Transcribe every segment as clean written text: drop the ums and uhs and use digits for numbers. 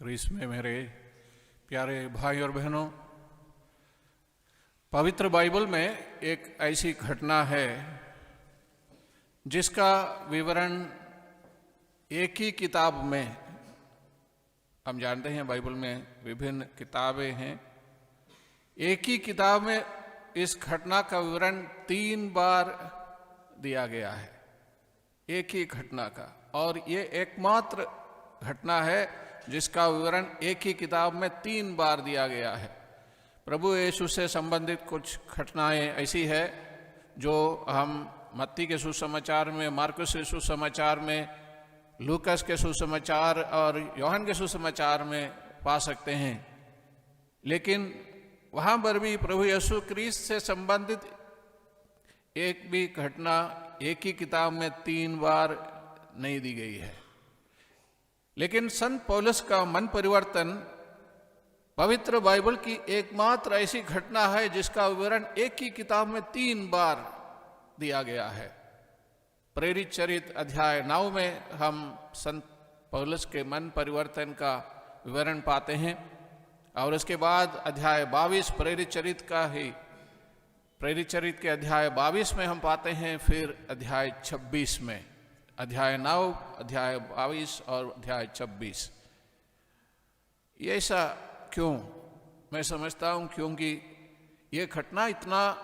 Chris में मेरे प्यारे भाई और बहनों, पवित्र बाइबल में एक ऐसी घटना है जिसका विवरण एक ही किताब में, हम जानते हैं बाइबल में विभिन्न किताबें हैं, एक ही किताब में इस घटना का विवरण 3 बार दिया गया है, एक ही घटना का। और ये एकमात्र घटना है जिसका विवरण एक ही किताब में 3 बार दिया गया है। प्रभु यीशु से संबंधित कुछ घटनाएं ऐसी है जो हम मत्ती के सुसमाचार में, मार्कुस के सुसमाचार में, लूकस के सुसमाचार और यूहन्ना के सुसमाचार में पा सकते हैं, लेकिन वहाँ पर भी प्रभु यीशु क्रिस्त से संबंधित एक भी घटना एक ही किताब में 3 बार नहीं दी गई है। लेकिन संत पौलुस का मन परिवर्तन पवित्र बाइबल की एकमात्र ऐसी घटना है जिसका विवरण एक ही किताब में 3 बार दिया गया है। प्रेरित चरित्र अध्याय 9 में हम संत पौलुस के मन परिवर्तन का विवरण पाते हैं, और उसके बाद अध्याय 22 प्रेरित चरित्र के अध्याय 22 में हम पाते हैं, फिर अध्याय 26 में, अध्याय 9, अध्याय 22 और अध्याय 26। ये ऐसा क्यों? मैं समझता हूं क्योंकि ये घटना इतना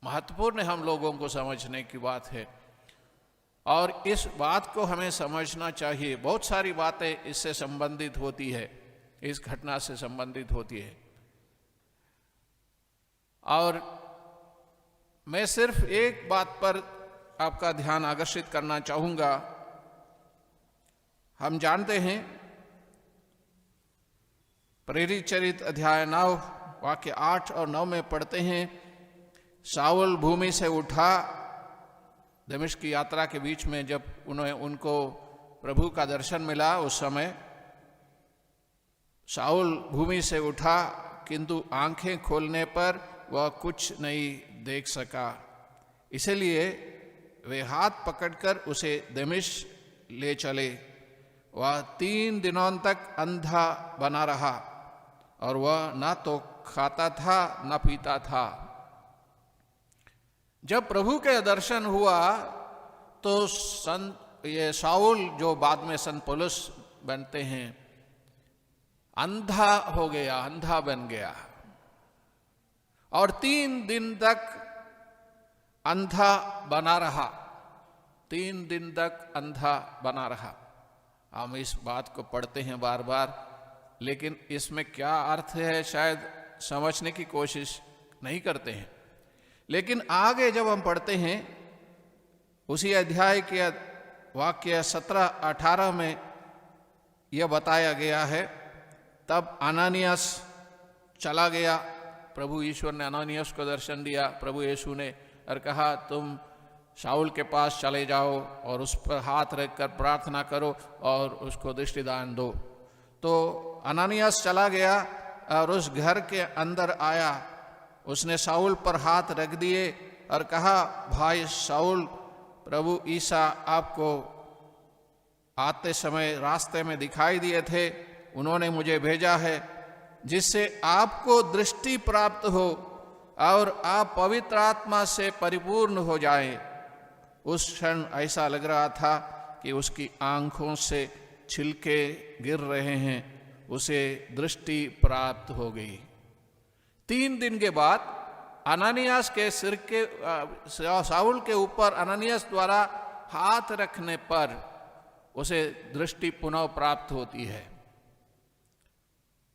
महत्वपूर्ण हम लोगों को समझने की बात है, और इस बात को हमें समझना चाहिए। बहुत सारी बातें इससे संबंधित होती है, इस घटना से संबंधित होती है, और मैं सिर्फ एक बात पर आपका ध्यान आकर्षित करना चाहूंगा। हम जानते हैं प्रेरित चरित्र अध्याय 9 वाक्य 8 और 9 में पढ़ते हैं, शाऊल भूमि से उठा। दमिश्क की यात्रा के बीच में जब उनको प्रभु का दर्शन मिला, उस समय शाऊल भूमि से उठा, किंतु आंखें खोलने पर वह कुछ नहीं देख सका। इसलिए वे हाथ पकड़कर उसे दमिश्क ले चले। वह 3 दिनों तक अंधा बना रहा, और वह ना तो खाता था न पीता था। जब प्रभु के दर्शन हुआ तो ये शाऊल, जो बाद में संत पौलुस बनते हैं, अंधा हो गया, अंधा बन गया, और 3 दिन तक अंधा बना रहा। 3 दिन तक अंधा बना रहा। हम इस बात को पढ़ते हैं बार बार, लेकिन इसमें क्या अर्थ है शायद समझने की कोशिश नहीं करते हैं। लेकिन आगे जब हम पढ़ते हैं, उसी अध्याय के वाक्य 17-18 में यह बताया गया है, तब अनानियास चला गया। प्रभु ईश्वर ने अनानियास को दर्शन दिया, प्रभु यीशु ने, और कहा तुम शाऊल के पास चले जाओ और उस पर हाथ रखकर प्रार्थना करो और उसको दृष्टिदान दो। तो अनानियास चला गया और उस घर के अंदर आया। उसने शाऊल पर हाथ रख दिए और कहा, भाई शाऊल, प्रभु ईसा आपको आते समय रास्ते में दिखाई दिए थे, उन्होंने मुझे भेजा है जिससे आपको दृष्टि प्राप्त हो और आप पवित्र आत्मा से परिपूर्ण हो जाएं। उस क्षण ऐसा लग रहा था कि उसकी आंखों से छिलके गिर रहे हैं, उसे दृष्टि प्राप्त हो गई। 3 दिन के बाद अनानियास के सिर के शाऊल के ऊपर अनानियास द्वारा हाथ रखने पर उसे दृष्टि पुनः प्राप्त होती है।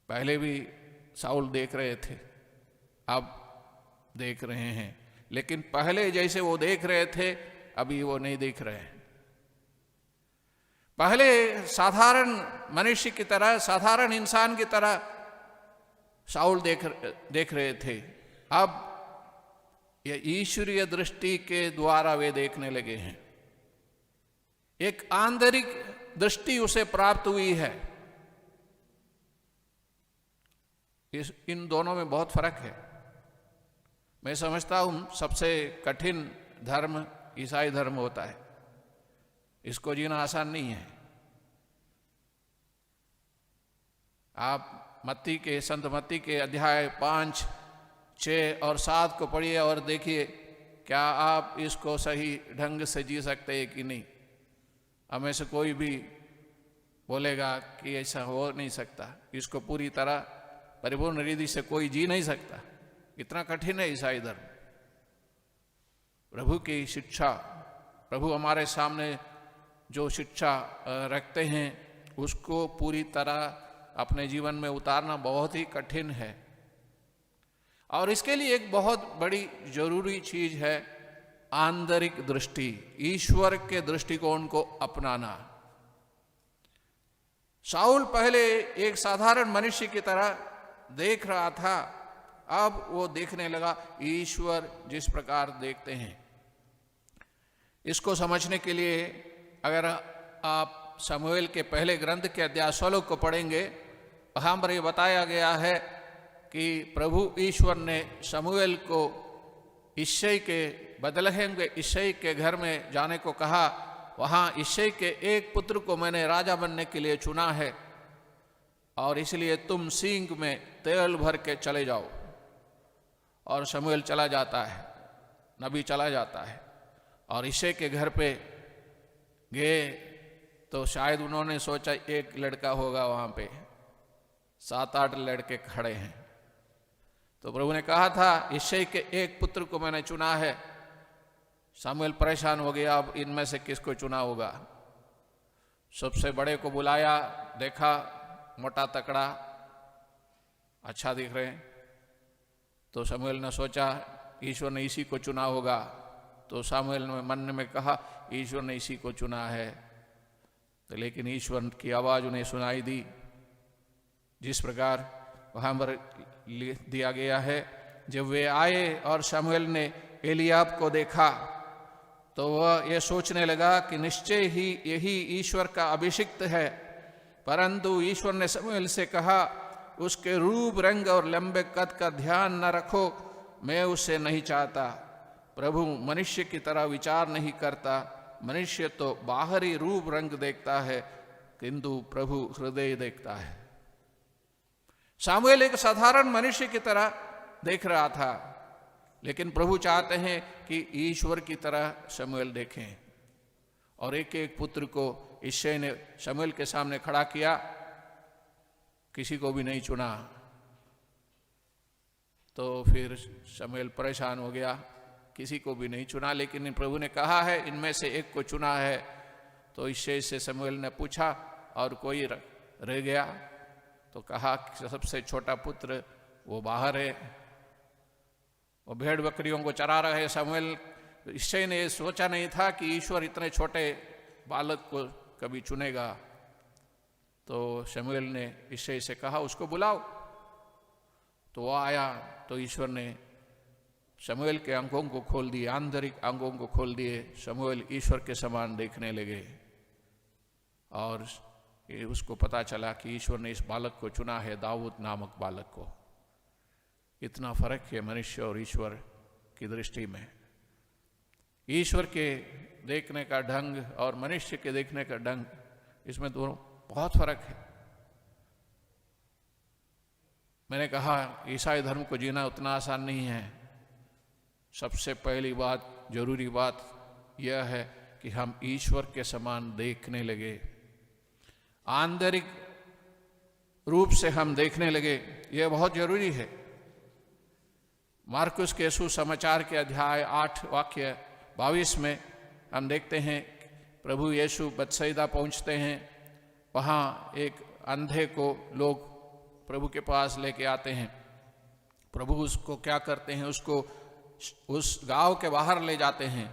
पहले भी शाऊल देख रहे थे, अब देख रहे हैं, लेकिन पहले जैसे वो देख रहे थे अभी वो नहीं देख रहे हैं। पहले साधारण मनुष्य की तरह, साधारण इंसान की तरह शाऊल देख रहे थे, अब ये ईश्वरीय दृष्टि के द्वारा वे देखने लगे हैं। एक आंतरिक दृष्टि उसे प्राप्त हुई है। इन दोनों में बहुत फर्क है। मैं समझता हूं सबसे कठिन धर्म ईसाई धर्म होता है। इसको जीना आसान नहीं है। आप संत मत्ती के अध्याय 5, 6 और 7 को पढ़िए और देखिए क्या आप इसको सही ढंग से जी सकते हैं कि नहीं। हमें से कोई भी बोलेगा कि ऐसा हो नहीं सकता, इसको पूरी तरह परिपूर्ण रीति से कोई जी नहीं सकता। इतना कठिन है ईसाई धर्म। प्रभु की शिक्षा, प्रभु हमारे सामने जो शिक्षा रखते हैं उसको पूरी तरह अपने जीवन में उतारना बहुत ही कठिन है। और इसके लिए एक बहुत बड़ी जरूरी चीज है आंतरिक दृष्टि, ईश्वर के दृष्टिकोण को अपनाना। शाऊल पहले एक साधारण मनुष्य की तरह देख रहा था, अब वो देखने लगा ईश्वर जिस प्रकार देखते हैं। इसको समझने के लिए अगर आप शमूएल के पहले ग्रंथ के अध्याय 16 को पढ़ेंगे, वहां पर ये बताया गया है कि प्रभु ईश्वर ने शमूएल को इश्शै के बदलहम के इश्शै के घर में जाने को कहा। वहां इश्शै के एक पुत्र को मैंने राजा बनने के लिए चुना है और इसलिए तुम सींग में तेल भर के चले जाओ। और शमूएल चला जाता है, नबी चला जाता है और इश्शै के घर पे गए तो शायद उन्होंने सोचा एक लड़का होगा, वहां पे 7-8 लड़के खड़े हैं। तो प्रभु ने कहा था इश्शै के एक पुत्र को मैंने चुना है। शमूएल परेशान हो गया, अब इनमें से किसको चुना होगा। सबसे बड़े को बुलाया, देखा मोटा तकड़ा, अच्छा दिख रहे हैं। तो शमूएल ने सोचा ईश्वर ने इसी को चुना होगा। तो शमूएल ने मन में कहा ईश्वर ने इसी को चुना है। तो लेकिन ईश्वर की आवाज उन्हें सुनाई दी, जिस प्रकार वहां पर दिया गया है। जब वे आए और शमूएल ने एलियाब को देखा तो वह ये सोचने लगा कि निश्चय ही यही ईश्वर का अभिषिक्त है। परंतु ईश्वर ने शमूएल से कहा उसके रूप रंग और लंबे कद का ध्यान न रखो, मैं उसे नहीं चाहता। प्रभु मनुष्य की तरह विचार नहीं करता, मनुष्य तो बाहरी रूप रंग देखता है किंतु प्रभु हृदय देखता है। शमूएल एक साधारण मनुष्य की तरह देख रहा था, लेकिन प्रभु चाहते हैं कि ईश्वर की तरह शमूएल देखें। और एक एक पुत्र को इश्शै ने शमूएल के सामने खड़ा किया, किसी को भी नहीं चुना। तो फिर शमूएल परेशान हो गया, किसी को भी नहीं चुना। लेकिन प्रभु ने कहा है इनमें से एक को चुना है। तो इश्शै से शमूएल ने पूछा और कोई रह गया। तो कहा कि सबसे छोटा पुत्र वो बाहर है, वो भेड़ बकरियों को चरा रहा है। शमूएल इश्शै ने सोचा नहीं था कि ईश्वर इतने छोटे बालक को कभी चुनेगा। तो शमूएल ने इश्शै से कहा उसको बुलाओ। तो वो आया तो ईश्वर ने शमूएल के अंगों को खोल दिए, आंतरिक अंगों को खोल दिए। शमूएल ईश्वर के समान देखने लगे और ये उसको पता चला कि ईश्वर ने इस बालक को चुना है, दाऊद नामक बालक को। इतना फर्क है मनुष्य और ईश्वर की दृष्टि में। ईश्वर के देखने का ढंग और मनुष्य के देखने का ढंग, इसमें दोनों बहुत फर्क है। मैंने कहा ईसाई धर्म को जीना उतना आसान नहीं है। सबसे पहली बात, जरूरी बात यह है कि हम ईश्वर के समान देखने लगे, आंतरिक रूप से हम देखने लगे, यह बहुत जरूरी है। मार्कुस के सुसमाचार के अध्याय 8 वाक्य 22 में हम देखते हैं प्रभु यीशु बतसैदा पहुंचते हैं। वहाँ एक अंधे को लोग प्रभु के पास लेके आते हैं। प्रभु उसको क्या करते हैं, उसको उस गांव के बाहर ले जाते हैं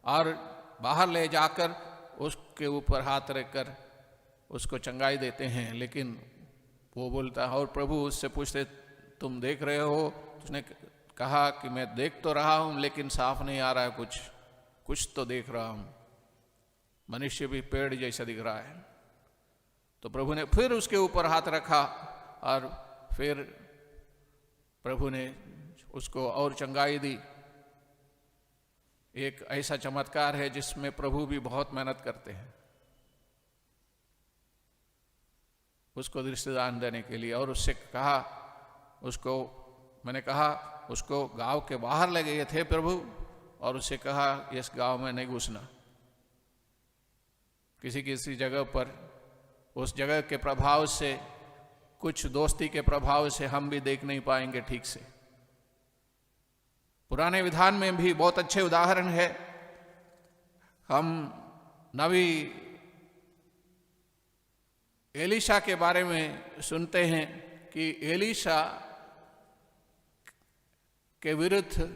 और बाहर ले जाकर उसके ऊपर हाथ रखकर उसको चंगाई देते हैं। लेकिन वो बोलता है और प्रभु उससे पूछते तुम देख रहे हो? उसने कहा कि मैं देख तो रहा हूं लेकिन साफ नहीं आ रहा है, कुछ तो देख रहा हूं, मनुष्य भी पेड़ जैसा दिख रहा है। तो प्रभु ने फिर उसके ऊपर हाथ रखा और फिर प्रभु ने उसको और चंगाई दी। एक ऐसा चमत्कार है जिसमें प्रभु भी बहुत मेहनत करते हैं। उसको दृष्टिदान देने के लिए, और उससे कहा, मैंने कहा उसको गांव के बाहर ले गए थे प्रभु, और उससे कहा इस गांव में नहीं घुसना, किसी जगह पर उस जगह के प्रभाव से, कुछ दोस्ती के प्रभाव से हम भी देख नहीं पाएंगे ठीक से। पुराने विधान में भी बहुत अच्छे उदाहरण है। हम नबी एलीशा के बारे में सुनते हैं कि एलीशा के विरुद्ध,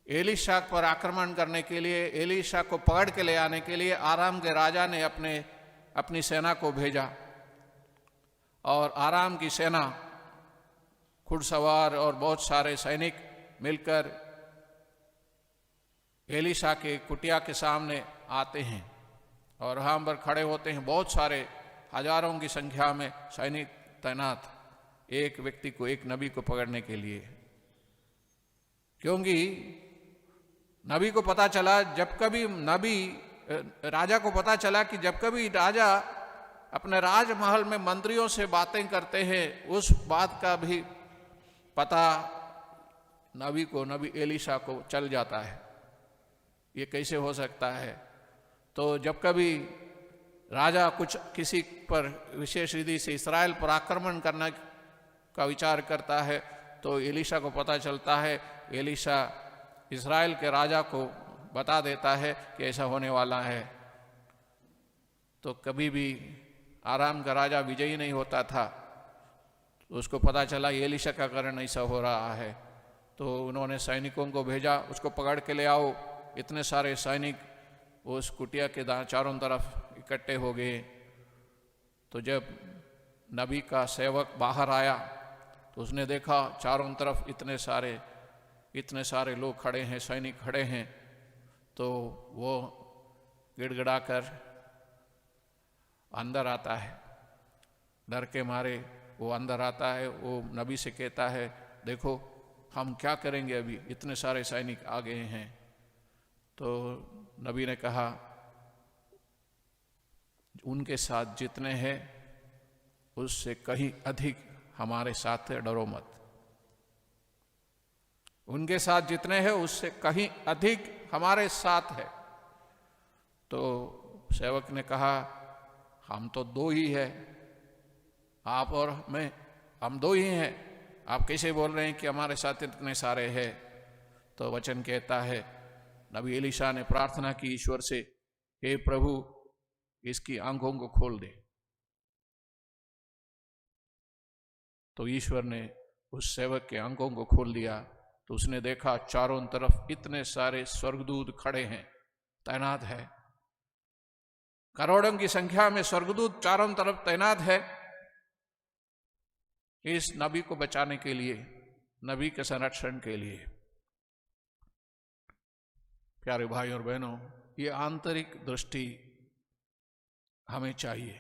एलीशा पर आक्रमण करने के लिए, एलीशा को पकड़ के ले आने के लिए आराम के राजा ने अपनी सेना को भेजा, और आराम की सेना, घुड़सवार और बहुत सारे सैनिक मिलकर एलीशा के कुटिया के सामने आते हैं और वहाँ पर खड़े होते हैं। बहुत सारे हजारों की संख्या में सैनिक तैनात, एक व्यक्ति को, एक नबी को पकड़ने के लिए। क्योंकि नबी को पता चला, जब कभी राजा को पता चला कि जब कभी राजा अपने राजमहल में मंत्रियों से बातें करते हैं, उस बात का भी पता नबी एलीशा को चल जाता है। ये कैसे हो सकता है? तो जब कभी राजा किसी पर विशेष विधि से इस्राएल पर आक्रमण करने का विचार करता है, तो एलीशा को पता चलता है। एलीशा इस्राएल के राजा को बता देता है कि ऐसा होने वाला है। तो कभी भी आराम का राजा विजयी नहीं होता था। तो उसको पता चला एलीशा का कारण ऐसा हो रहा है, तो उन्होंने सैनिकों को भेजा, उसको पकड़ के ले आओ। इतने सारे सैनिक उस कुटिया के चारों तरफ इकट्ठे हो गए। तो जब नबी का सेवक बाहर आया तो उसने देखा चारों तरफ इतने सारे लोग खड़े हैं, सैनिक खड़े हैं। तो वो गिड़गिड़ाकर अंदर आता है, डर के मारे वो अंदर आता है। वो नबी से कहता है, देखो हम क्या करेंगे, अभी इतने सारे सैनिक आ गए हैं। तो नबी ने कहा, उनके साथ जितने हैं उससे कहीं अधिक हमारे साथ है, डरो मत। उनके साथ जितने हैं उससे कहीं अधिक हमारे साथ है। तो सेवक ने कहा, हम तो दो ही है, आप और मैं, हम दो ही हैं, आप कैसे बोल रहे हैं कि हमारे साथ इतने सारे हैं? तो वचन कहता है, नबी एलीशा ने प्रार्थना की ईश्वर से, हे प्रभु इसकी आंखों को खोल दे। तो ईश्वर ने उस सेवक के आंखों को खोल दिया। तो उसने देखा चारों तरफ इतने सारे स्वर्गदूत खड़े हैं, तैनात है। करोड़ों की संख्या में स्वर्गदूत चारों तरफ तैनात है इस नबी को बचाने के लिए, नबी के संरक्षण के लिए। प्यारे भाई और बहनों, ये आंतरिक दृष्टि हमें चाहिए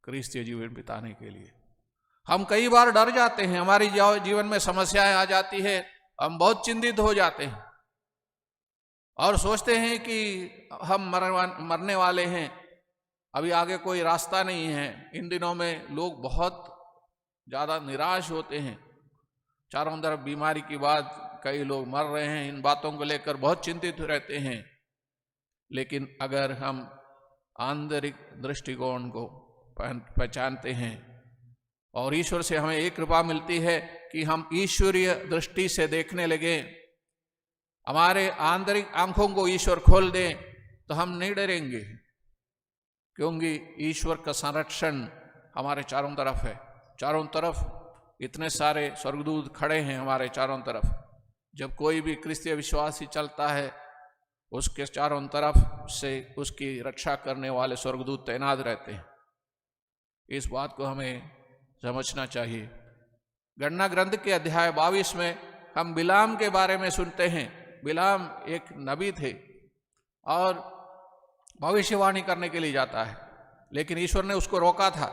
क्रिस्तीय जीवन बिताने के लिए। हम कई बार डर जाते हैं, हमारी जीवन में समस्याएं आ जाती है, हम बहुत चिंतित हो जाते हैं और सोचते हैं कि हम मरने वाले हैं, अभी आगे कोई रास्ता नहीं है। इन दिनों में लोग बहुत ज़्यादा निराश होते हैं, चारों तरफ बीमारी की बात, कई लोग मर रहे हैं, इन बातों को लेकर बहुत चिंतित रहते हैं। लेकिन अगर हम आंतरिक दृष्टिकोण को पहचानते हैं और ईश्वर से हमें एक कृपा मिलती है कि हम ईश्वरीय दृष्टि से देखने लगे, हमारे आंतरिक आंखों को ईश्वर खोल दें, तो हम नहीं डरेंगे, क्योंकि ईश्वर का संरक्षण हमारे चारों तरफ है। चारों तरफ इतने सारे स्वर्गदूत खड़े हैं हमारे चारों तरफ। जब कोई भी क्रिस्तीय विश्वासी चलता है, उसके चारों तरफ से उसकी रक्षा करने वाले स्वर्गदूत तैनात रहते हैं। इस बात को हमें समझना चाहिए। गणना ग्रंथ के अध्याय 22 में हम बिलाम के बारे में सुनते हैं। बिलाम एक नबी थे और भविष्यवाणी करने के लिए जाता है, लेकिन ईश्वर ने उसको रोका था,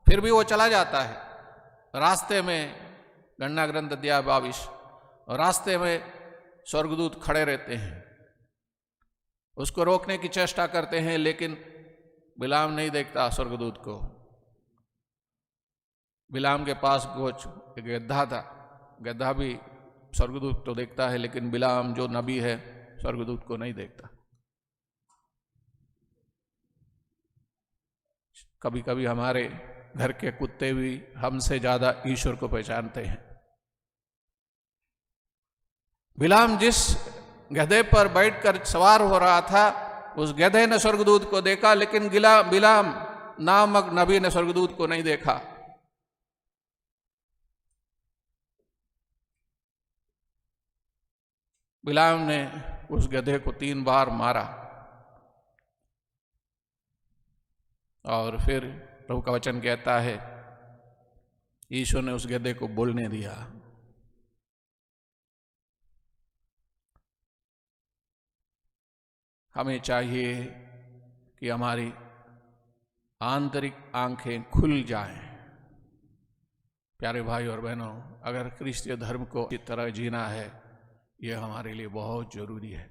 फिर भी वो चला जाता है। रास्ते में, गणना ग्रंथ अध्याय 22, रास्ते में स्वर्गदूत खड़े रहते हैं, उसको रोकने की चेष्टा करते हैं, लेकिन बिलाम नहीं देखता स्वर्गदूत को। बिलाम के पास कुछ एक गधा था। गधा भी स्वर्गदूत तो देखता है, लेकिन बिलाम जो नबी है स्वर्गदूत को नहीं देखता। कभी कभी हमारे घर के कुत्ते भी हमसे ज्यादा ईश्वर को पहचानते हैं। बिलाम जिस गधे पर बैठकर सवार हो रहा था, उस गधे ने स्वर्गदूत को देखा, लेकिन बिलाम नामक नबी ने स्वर्गदूत को नहीं देखा। बिलाम ने उस गधे को 3 बार मारा और फिर प्रभु का वचन कहता है ईश्वर ने उस गधे को बोलने दिया। हमें चाहिए कि हमारी आंतरिक आंखें खुल जाएं। प्यारे भाई और बहनों, अगर क्रिस्तीय धर्म को इस तरह जीना है, यह हमारे लिए बहुत जरूरी है।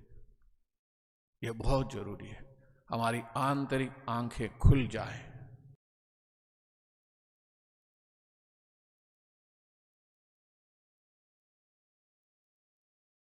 यह बहुत जरूरी है, हमारी आंतरिक आंखें खुल जाएं।